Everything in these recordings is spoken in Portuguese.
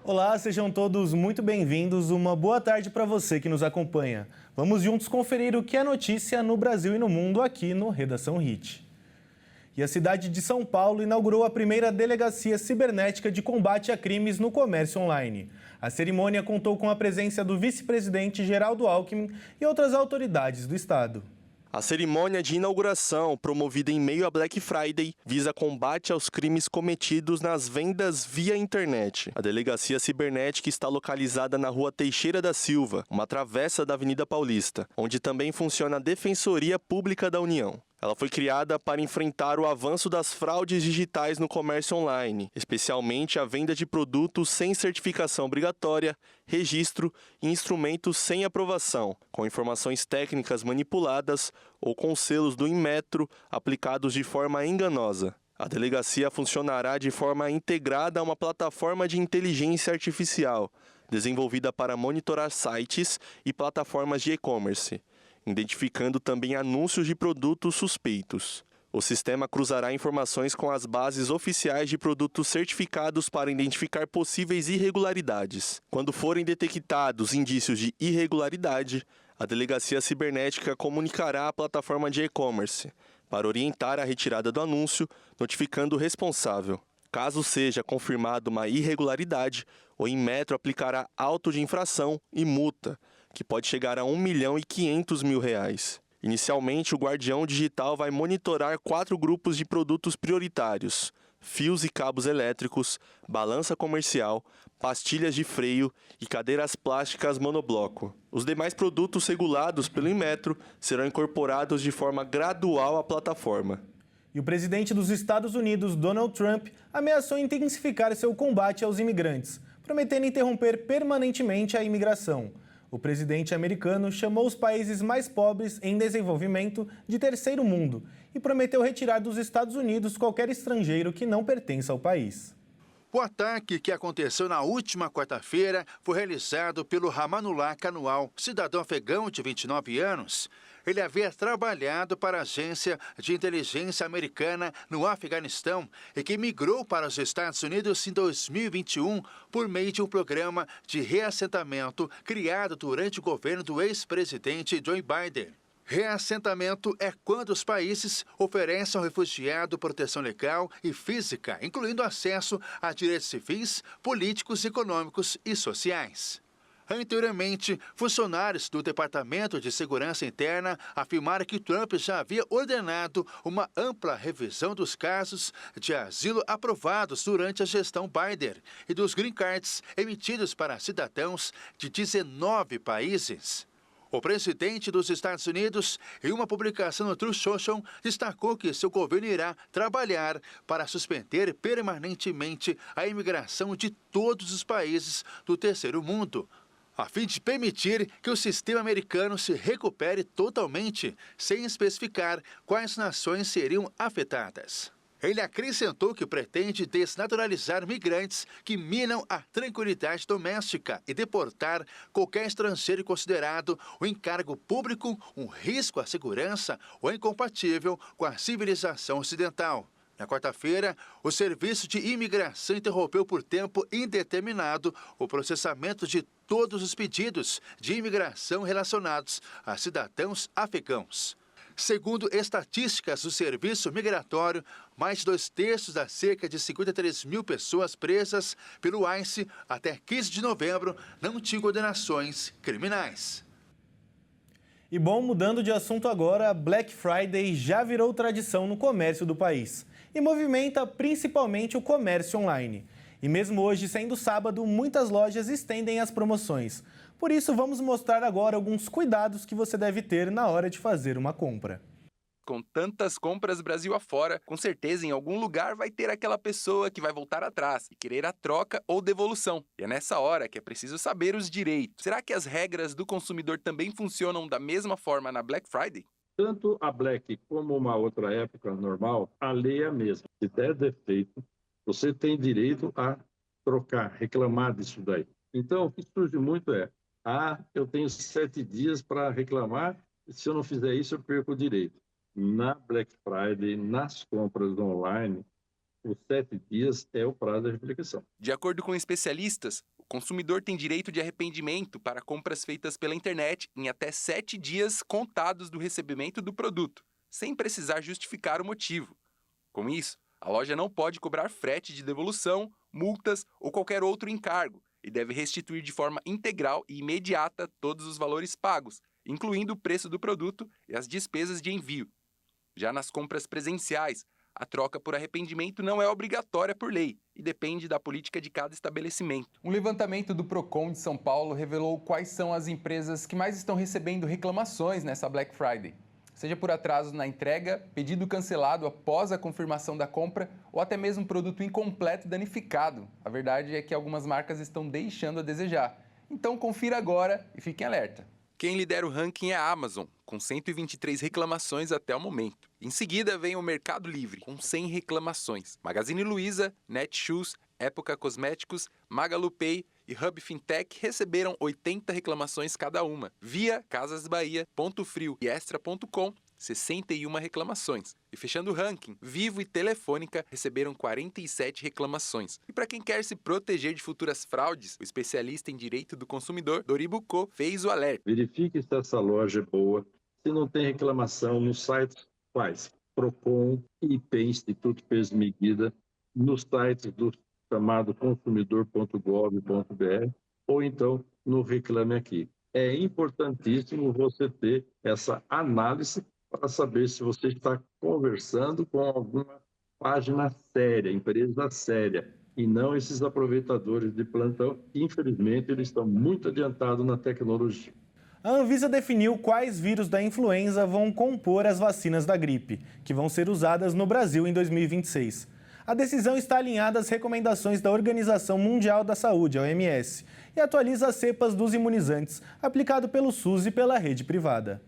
Olá, sejam todos muito bem-vindos. Uma boa tarde para você que nos acompanha. Vamos juntos conferir o que é notícia no Brasil e no mundo aqui no Redação Hit. E a cidade de São Paulo inaugurou a primeira delegacia cibernética de combate a crimes no comércio online. A cerimônia contou com a presença do vice-presidente Geraldo Alckmin e outras autoridades do estado. A cerimônia de inauguração, promovida em meio a Black Friday, visa combate aos crimes cometidos nas vendas via internet. A delegacia cibernética está localizada na Rua Teixeira da Silva, uma travessa da Avenida Paulista, onde também funciona a Defensoria Pública da União. Ela foi criada para enfrentar o avanço das fraudes digitais no comércio online, especialmente a venda de produtos sem certificação obrigatória, registro e instrumentos sem aprovação, com informações técnicas manipuladas ou com selos do Inmetro aplicados de forma enganosa. A delegacia funcionará de forma integrada a uma plataforma de inteligência artificial, desenvolvida para monitorar sites e plataformas de e-commerce, identificando também anúncios de produtos suspeitos. O sistema cruzará informações com as bases oficiais de produtos certificados para identificar possíveis irregularidades. Quando forem detectados indícios de irregularidade, a delegacia cibernética comunicará à plataforma de e-commerce para orientar a retirada do anúncio, notificando o responsável. Caso seja confirmada uma irregularidade, o Inmetro aplicará auto de infração e multa, que pode chegar a R$ 1.500.000. Inicialmente, o Guardião Digital vai monitorar 4 grupos de produtos prioritários: fios e cabos elétricos, balança comercial, pastilhas de freio e cadeiras plásticas monobloco. Os demais produtos regulados pelo Inmetro serão incorporados de forma gradual à plataforma. E o presidente dos Estados Unidos, Donald Trump, ameaçou intensificar seu combate aos imigrantes, prometendo interromper permanentemente a imigração. O presidente americano chamou os países mais pobres em desenvolvimento de terceiro mundo e prometeu retirar dos Estados Unidos qualquer estrangeiro que não pertença ao país. O ataque, que aconteceu na última quarta-feira, foi realizado pelo Ramanullah Kanual, cidadão afegão de 29 anos. Ele havia trabalhado para a agência de inteligência americana no Afeganistão e que migrou para os Estados Unidos em 2021 por meio de um programa de reassentamento criado durante o governo do ex-presidente Joe Biden. Reassentamento é quando os países oferecem ao refugiado proteção legal e física, incluindo acesso a direitos civis, políticos, econômicos e sociais. Anteriormente, funcionários do Departamento de Segurança Interna afirmaram que Trump já havia ordenado uma ampla revisão dos casos de asilo aprovados durante a gestão Biden e dos green cards emitidos para cidadãos de 19 países. O presidente dos Estados Unidos, em uma publicação no Truth Social, destacou que seu governo irá trabalhar para suspender permanentemente a imigração de todos os países do terceiro mundo, a fim de permitir que o sistema americano se recupere totalmente, sem especificar quais nações seriam afetadas. Ele acrescentou que pretende desnaturalizar migrantes que minam a tranquilidade doméstica e deportar qualquer estrangeiro considerado um encargo público, um risco à segurança ou incompatível com a civilização ocidental. Na quarta-feira, o Serviço de Imigração interrompeu por tempo indeterminado o processamento de todos os pedidos de imigração relacionados a cidadãos afegãos. Segundo estatísticas do Serviço Migratório, mais de 2/3 das cerca de 53 mil pessoas presas pelo ICE até 15 de novembro não tinham condenações criminais. E bom, mudando de assunto agora, a Black Friday já virou tradição no comércio do país e movimenta principalmente o comércio online. E mesmo hoje, sendo sábado, muitas lojas estendem as promoções. Por isso, vamos mostrar agora alguns cuidados que você deve ter na hora de fazer uma compra. Com tantas compras Brasil afora, com certeza em algum lugar vai ter aquela pessoa que vai voltar atrás e querer a troca ou devolução. E é nessa hora que é preciso saber os direitos. Será que as regras do consumidor também funcionam da mesma forma na Black Friday? Tanto a Black como uma outra época normal, a lei é a mesma. Se der defeito, você tem direito a trocar, reclamar disso daí. Então, o que surge muito é: eu tenho 7 dias para reclamar, se eu não fizer isso, eu perco o direito. Na Black Friday, nas compras online, os 7 dias é o prazo de aplicação. De acordo com especialistas, o consumidor tem direito de arrependimento para compras feitas pela internet em até 7 dias contados do recebimento do produto, sem precisar justificar o motivo. Com isso, a loja não pode cobrar frete de devolução, multas ou qualquer outro encargo e deve restituir de forma integral e imediata todos os valores pagos, incluindo o preço do produto e as despesas de envio. Já nas compras presenciais, a troca por arrependimento não é obrigatória por lei e depende da política de cada estabelecimento. Um levantamento do Procon de São Paulo revelou quais são as empresas que mais estão recebendo reclamações nessa Black Friday. Seja por atraso na entrega, pedido cancelado após a confirmação da compra ou até mesmo produto incompleto e danificado. A verdade é que algumas marcas estão deixando a desejar. Então confira agora e fiquem alerta. Quem lidera o ranking é a Amazon, com 123 reclamações até o momento. Em seguida vem o Mercado Livre, com 100 reclamações. Magazine Luiza, Netshoes, Época Cosméticos, MagaluPay e Hub Fintech receberam 80 reclamações cada uma. Via, Casas Bahia, Ponto Frio e Extra.com, 61 reclamações. E fechando o ranking, Vivo e Telefônica receberam 47 reclamações. E para quem quer se proteger de futuras fraudes, o especialista em direito do consumidor, Doribucco, fez o alerta. Verifique se essa loja é boa. Se não tem reclamação no site, faz Procon, IP, Instituto Peso e Medida, no site do chamado consumidor.gov.br ou então no Reclame Aqui. É importantíssimo você ter essa análise para saber se você está conversando com alguma página séria, empresa séria, e não esses aproveitadores de plantão. Infelizmente, eles estão muito adiantados na tecnologia. A Anvisa definiu quais vírus da influenza vão compor as vacinas da gripe, que vão ser usadas no Brasil em 2026. A decisão está alinhada às recomendações da Organização Mundial da Saúde, a OMS, e atualiza as cepas dos imunizantes, aplicado pelo SUS e pela rede privada.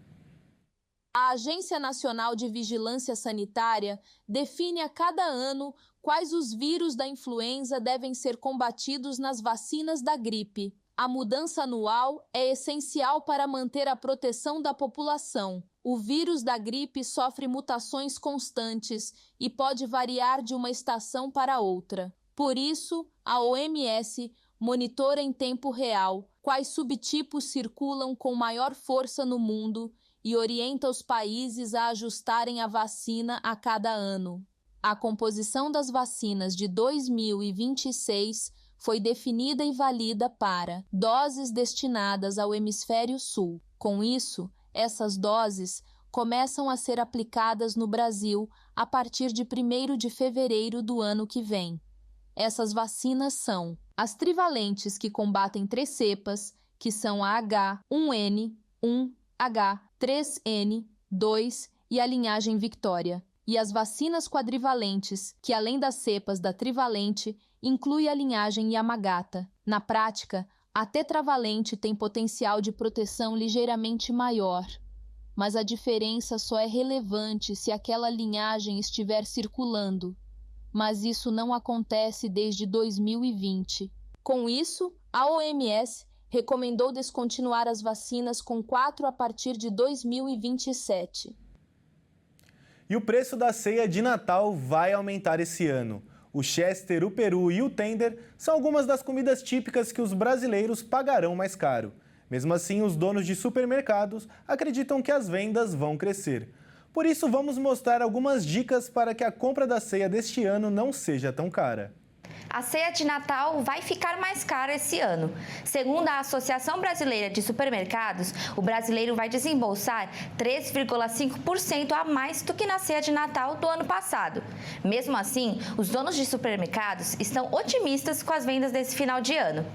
A Agência Nacional de Vigilância Sanitária define a cada ano quais os vírus da influenza devem ser combatidos nas vacinas da gripe. A mudança anual é essencial para manter a proteção da população. O vírus da gripe sofre mutações constantes e pode variar de uma estação para outra. Por isso, a OMS monitora em tempo real quais subtipos circulam com maior força no mundo e orienta os países a ajustarem a vacina a cada ano. A composição das vacinas de 2026 foi definida e valida para doses destinadas ao hemisfério sul. Com isso, essas doses começam a ser aplicadas no Brasil a partir de 1º de fevereiro do ano que vem. Essas vacinas são as trivalentes que combatem 3 cepas, que são a H1N1, H3N2 e a linhagem Victoria, e as vacinas quadrivalentes, que além das cepas da trivalente, inclui a linhagem Yamagata. Na prática, a tetravalente tem potencial de proteção ligeiramente maior, mas a diferença só é relevante se aquela linhagem estiver circulando. Mas isso não acontece desde 2020. Com isso, a OMS recomendou descontinuar as vacinas com 4 a partir de 2027. E o preço da ceia de Natal vai aumentar esse ano. O Chester, o peru e o tender são algumas das comidas típicas que os brasileiros pagarão mais caro. Mesmo assim, os donos de supermercados acreditam que as vendas vão crescer. Por isso, vamos mostrar algumas dicas para que a compra da ceia deste ano não seja tão cara. A ceia de Natal vai ficar mais cara esse ano. Segundo a Associação Brasileira de Supermercados, o brasileiro vai desembolsar 3,5% a mais do que na ceia de Natal do ano passado. Mesmo assim, os donos de supermercados estão otimistas com as vendas desse final de ano.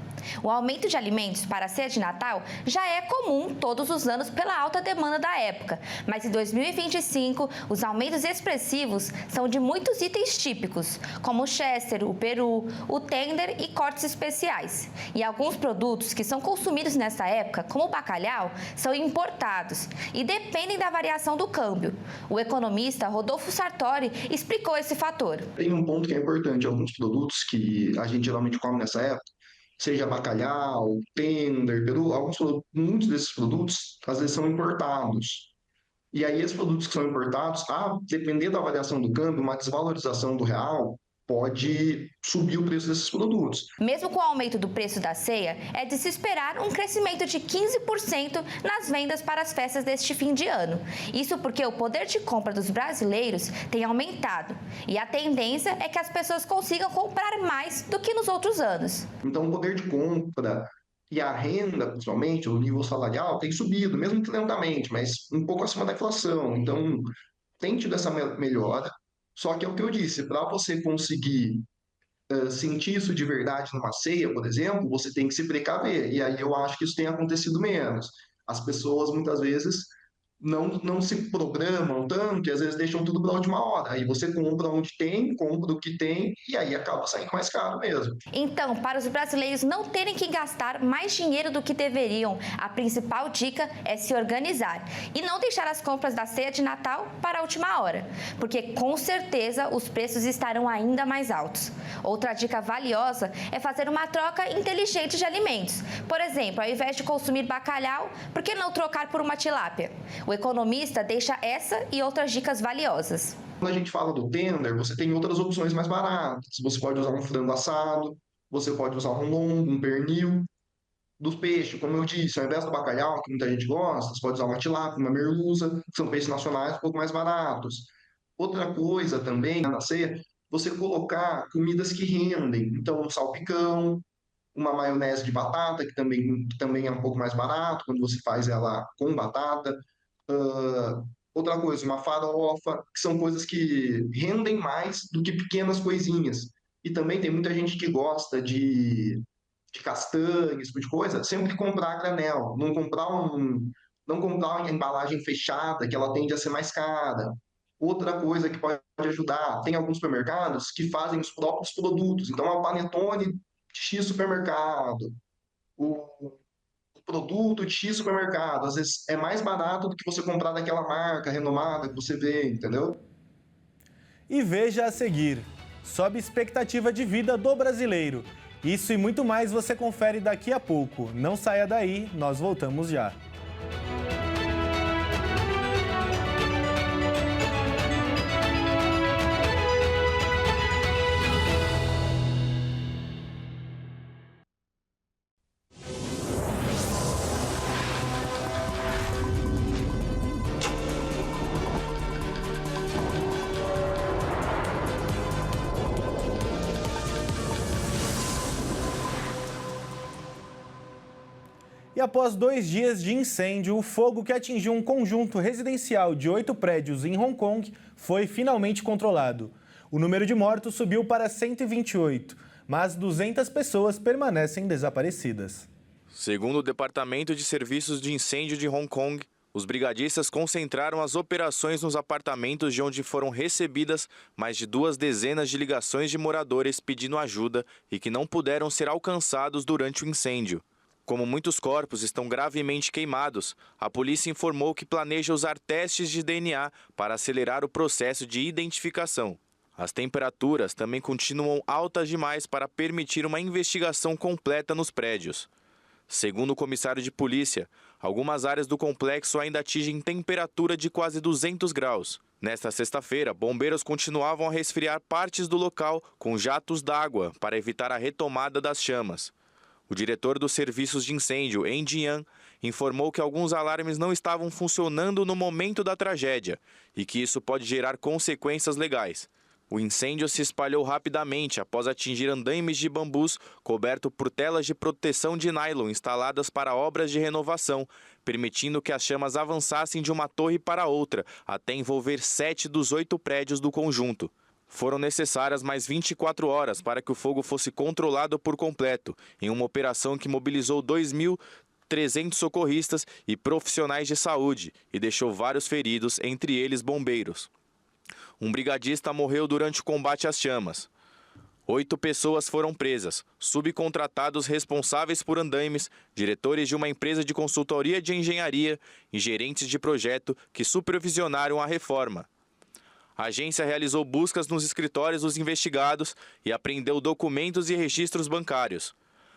O aumento de alimentos para a ceia de Natal já é comum todos os anos pela alta demanda da época, mas em 2025 os aumentos expressivos são de muitos itens típicos, como o Chester, o peru, o tender e cortes especiais. E alguns produtos que são consumidos nessa época, como o bacalhau, são importados e dependem da variação do câmbio. O economista Rodolfo Sartori explicou esse fator. Tem um ponto que é importante, alguns produtos que a gente geralmente come nessa época, seja bacalhau, tender, peru, muitos desses produtos, às vezes, são importados. E aí, esses produtos que são importados, a depender da variação do câmbio, uma desvalorização do real, pode subir o preço desses produtos. Mesmo com o aumento do preço da ceia, é de se esperar um crescimento de 15% nas vendas para as festas deste fim de ano. Isso porque o poder de compra dos brasileiros tem aumentado e a tendência é que as pessoas consigam comprar mais do que nos outros anos. Então, o poder de compra e a renda, principalmente, o nível salarial, tem subido, mesmo que lentamente, mas um pouco acima da inflação. Então, tem tido essa melhora. Só que é o que eu disse, para você conseguir sentir isso de verdade numa ceia, por exemplo, você tem que se precaver. E aí eu acho que isso tem acontecido menos. As pessoas, muitas vezes, não se programam tanto e às vezes deixam tudo para a última hora. Aí você compra onde tem, compra o que tem e aí acaba saindo mais caro mesmo. Então, para os brasileiros não terem que gastar mais dinheiro do que deveriam, a principal dica é se organizar e não deixar as compras da ceia de Natal para a última hora, porque com certeza os preços estarão ainda mais altos. Outra dica valiosa é fazer uma troca inteligente de alimentos. Por exemplo, ao invés de consumir bacalhau, por que não trocar por uma tilápia? O economista deixa essa e outras dicas valiosas. Quando a gente fala do tender, você tem outras opções mais baratas. Você pode usar um frango assado, você pode usar um lombo, um pernil. Do peixe, como eu disse, ao invés do bacalhau, que muita gente gosta, você pode usar uma tilápia, uma merluza, que são peixes nacionais um pouco mais baratos. Outra coisa também, na ceia, você colocar comidas que rendem. Então, um salpicão, uma maionese de batata, que também é um pouco mais barato, quando você faz ela com batata. Outra coisa, uma farofa, que são coisas que rendem mais do que pequenas coisinhas. E também tem muita gente que gosta de castanha, esse tipo de coisa, sempre comprar a granel, não comprar uma embalagem fechada, que ela tende a ser mais cara. Outra coisa que pode ajudar, tem alguns supermercados que fazem os próprios produtos. Então, a panetone de X supermercado, o produto de X supermercado, às vezes é mais barato do que você comprar daquela marca renomada que você vê, entendeu? E veja a seguir: sobe a expectativa de vida do brasileiro. Isso e muito mais você confere daqui a pouco. Não saia daí, nós voltamos já. E após 2 dias de incêndio, o fogo que atingiu um conjunto residencial de 8 prédios em Hong Kong foi finalmente controlado. O número de mortos subiu para 128, mas 200 pessoas permanecem desaparecidas. Segundo o Departamento de Serviços de Incêndio de Hong Kong, os brigadistas concentraram as operações nos apartamentos de onde foram recebidas mais de 2 dezenas de ligações de moradores pedindo ajuda e que não puderam ser alcançados durante o incêndio. Como muitos corpos estão gravemente queimados, a polícia informou que planeja usar testes de DNA para acelerar o processo de identificação. As temperaturas também continuam altas demais para permitir uma investigação completa nos prédios. Segundo o comissário de polícia, algumas áreas do complexo ainda atingem temperatura de quase 200 graus. Nesta sexta-feira, bombeiros continuavam a resfriar partes do local com jatos d'água para evitar a retomada das chamas. O diretor dos serviços de incêndio, Andy Yan, informou que alguns alarmes não estavam funcionando no momento da tragédia e que isso pode gerar consequências legais. O incêndio se espalhou rapidamente após atingir andaimes de bambus coberto por telas de proteção de nylon instaladas para obras de renovação, permitindo que as chamas avançassem de uma torre para outra, até envolver 7 dos 8 prédios do conjunto. Foram necessárias mais 24 horas para que o fogo fosse controlado por completo, em uma operação que mobilizou 2.300 socorristas e profissionais de saúde e deixou vários feridos, entre eles bombeiros. Um brigadista morreu durante o combate às chamas. 8 pessoas foram presas, subcontratados responsáveis por andaimes, diretores de uma empresa de consultoria de engenharia e gerentes de projeto que supervisionaram a reforma. A agência realizou buscas nos escritórios dos investigados e apreendeu documentos e registros bancários.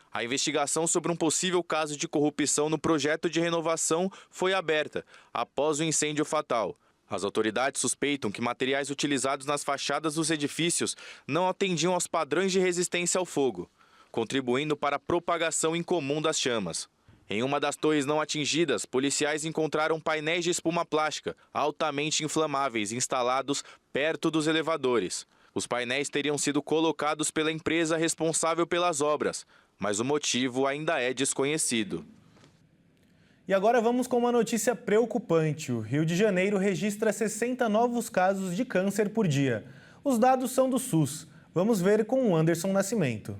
A investigação sobre um possível caso de corrupção no projeto de renovação foi aberta após o incêndio fatal. As autoridades suspeitam que materiais utilizados nas fachadas dos edifícios não atendiam aos padrões de resistência ao fogo, contribuindo para a propagação incomum das chamas. Em uma das torres não atingidas, policiais encontraram painéis de espuma plástica altamente inflamáveis instalados perto dos elevadores. Os painéis teriam sido colocados pela empresa responsável pelas obras, mas o motivo ainda é desconhecido. E agora vamos com uma notícia preocupante. O Rio de Janeiro registra 60 novos casos de câncer por dia. Os dados são do SUS. Vamos ver com o Anderson Nascimento.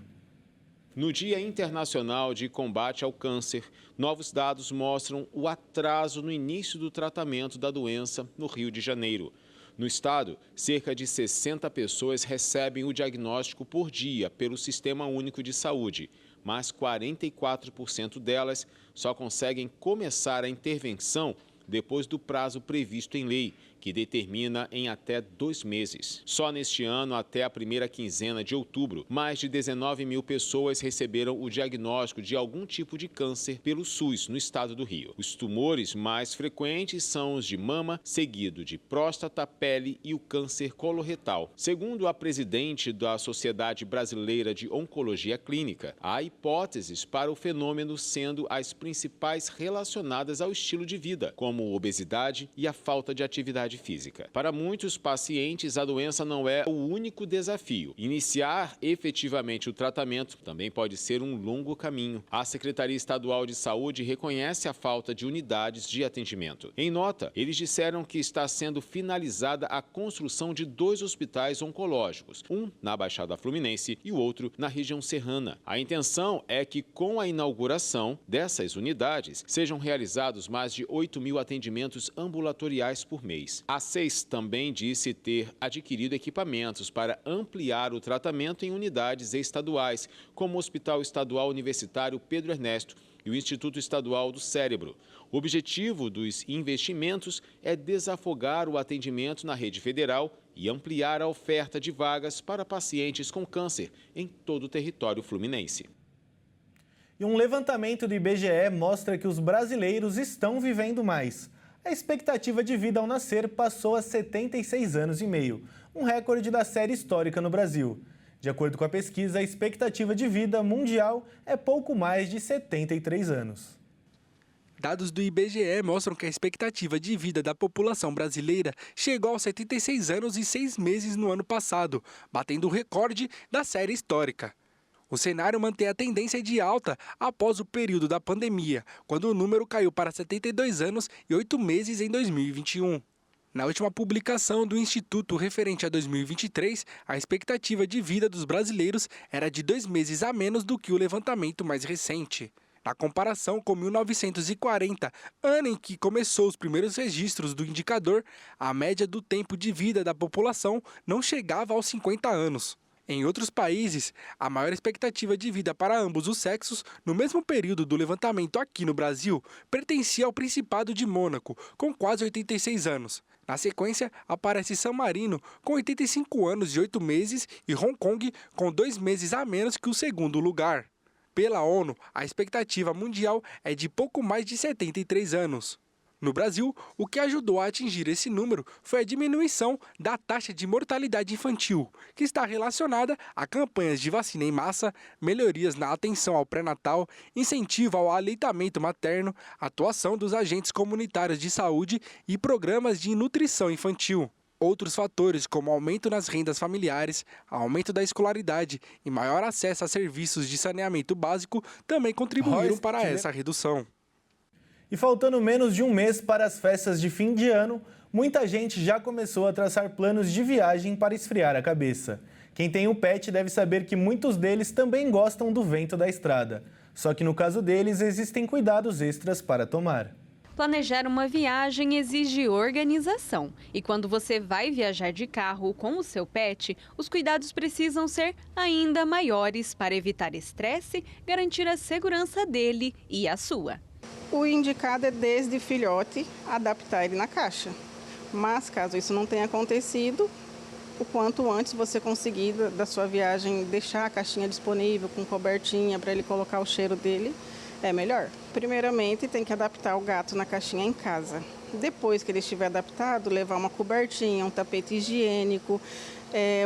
No Dia Internacional de Combate ao Câncer, novos dados mostram o atraso no início do tratamento da doença no Rio de Janeiro. No estado, cerca de 60 pessoas recebem o diagnóstico por dia pelo Sistema Único de Saúde, mas 44% delas só conseguem começar a intervenção depois do prazo previsto em lei, que determina em até 2 meses. Só neste ano, até a primeira quinzena de outubro, mais de 19 mil pessoas receberam o diagnóstico de algum tipo de câncer pelo SUS no estado do Rio. Os tumores mais frequentes são os de mama, seguido de próstata, pele e o câncer coloretal. Segundo a presidente da Sociedade Brasileira de Oncologia Clínica, há hipóteses para o fenômeno, sendo as principais relacionadas ao estilo de vida, como obesidade e a falta de atividade física. Para muitos pacientes, a doença não é o único desafio. Iniciar efetivamente o tratamento também pode ser um longo caminho. A Secretaria Estadual de Saúde reconhece a falta de unidades de atendimento. Em nota, eles disseram que está sendo finalizada a construção de 2 hospitais oncológicos, um na Baixada Fluminense e o outro na região serrana. A intenção é que, com a inauguração dessas unidades, sejam realizados mais de 8 mil atendimentos ambulatoriais por mês. A SEIS também disse ter adquirido equipamentos para ampliar o tratamento em unidades estaduais, como o Hospital Estadual Universitário Pedro Ernesto e o Instituto Estadual do Cérebro. O objetivo dos investimentos é desafogar o atendimento na rede federal e ampliar a oferta de vagas para pacientes com câncer em todo o território fluminense. E um levantamento do IBGE mostra que os brasileiros estão vivendo mais. A expectativa de vida ao nascer passou a 76 anos e meio, um recorde da série histórica no Brasil. De acordo com a pesquisa, a expectativa de vida mundial é pouco mais de 73 anos. Dados do IBGE mostram que a expectativa de vida da população brasileira chegou aos 76 anos e 6 meses no ano passado, batendo o recorde da série histórica. O cenário mantém a tendência de alta após o período da pandemia, quando o número caiu para 72 anos e 8 meses em 2021. Na última publicação do Instituto referente a 2023, a expectativa de vida dos brasileiros era de 2 meses a menos do que o levantamento mais recente. Na comparação com 1940, ano em que começou os primeiros registros do indicador, a média do tempo de vida da população não chegava aos 50 anos. Em outros países, a maior expectativa de vida para ambos os sexos, no mesmo período do levantamento aqui no Brasil, pertencia ao Principado de Mônaco, com quase 86 anos. Na sequência, aparece San Marino, com 85 anos e 8 meses, e Hong Kong, com 2 meses a menos que o segundo lugar. Pela ONU, a expectativa mundial é de pouco mais de 73 anos. No Brasil, o que ajudou a atingir esse número foi a diminuição da taxa de mortalidade infantil, que está relacionada a campanhas de vacina em massa, melhorias na atenção ao pré-natal, incentivo ao aleitamento materno, atuação dos agentes comunitários de saúde e programas de nutrição infantil. Outros fatores, como aumento nas rendas familiares, aumento da escolaridade e maior acesso a serviços de saneamento básico, também contribuíram para essa redução. E faltando menos de um mês para as festas de fim de ano, muita gente já começou a traçar planos de viagem para esfriar a cabeça. Quem tem um pet deve saber que muitos deles também gostam do vento da estrada. Só que no caso deles, existem cuidados extras para tomar. Planejar uma viagem exige organização. E quando você vai viajar de carro com o seu pet, os cuidados precisam ser ainda maiores para evitar estresse, garantir a segurança dele e a sua. O indicado é, desde filhote, adaptar ele na caixa. Mas, caso isso não tenha acontecido, o quanto antes você conseguir da sua viagem deixar a caixinha disponível com cobertinha para ele colocar o cheiro dele, é melhor. Primeiramente, tem que adaptar o gato na caixinha em casa. Depois que ele estiver adaptado, levar uma cobertinha, um tapete higiênico,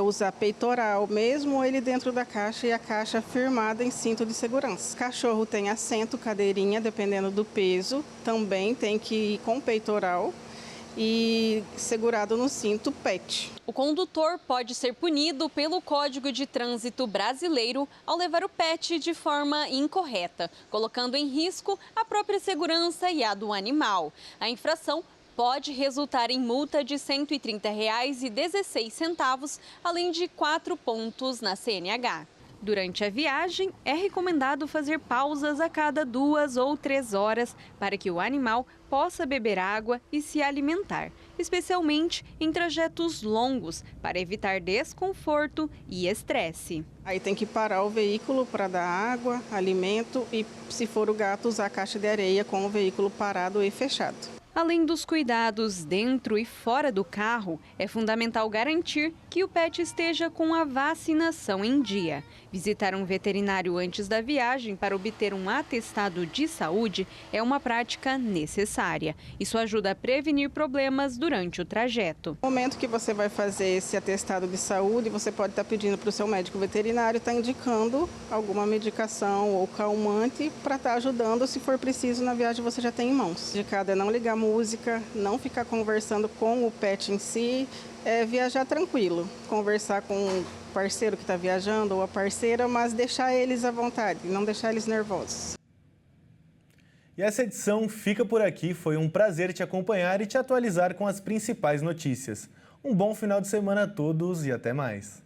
usar peitoral, mesmo ele dentro da caixa e a caixa firmada em cinto de segurança. Cachorro tem assento, cadeirinha, dependendo do peso, também tem que ir com peitoral e segurado no cinto PET. O condutor pode ser punido pelo Código de Trânsito Brasileiro ao levar o PET de forma incorreta, colocando em risco a própria segurança e a do animal. A infração pode resultar em multa de R$ 130,16, além de 4 pontos na CNH. Durante a viagem, é recomendado fazer pausas a cada 2 ou 3 horas para que o animal possa beber água e se alimentar, especialmente em trajetos longos, para evitar desconforto e estresse. Aí tem que parar o veículo para dar água, alimento e, se for o gato, usar a caixa de areia com o veículo parado e fechado. Além dos cuidados dentro e fora do carro, é fundamental garantir que o pet esteja com a vacinação em dia. Visitar um veterinário antes da viagem para obter um atestado de saúde é uma prática necessária. Isso ajuda a prevenir problemas durante o trajeto. No momento que você vai fazer esse atestado de saúde, você pode estar pedindo para o seu médico veterinário estar indicando alguma medicação ou calmante para estar ajudando, se for preciso, na viagem você já tem em mãos. Indicado é não ligar música, não ficar conversando com o pet em si, viajar tranquilo, conversar com o parceiro que está viajando ou a parceira, mas deixar eles à vontade, não deixar eles nervosos. E essa edição fica por aqui, foi um prazer te acompanhar e te atualizar com as principais notícias. Um bom final de semana a todos e até mais.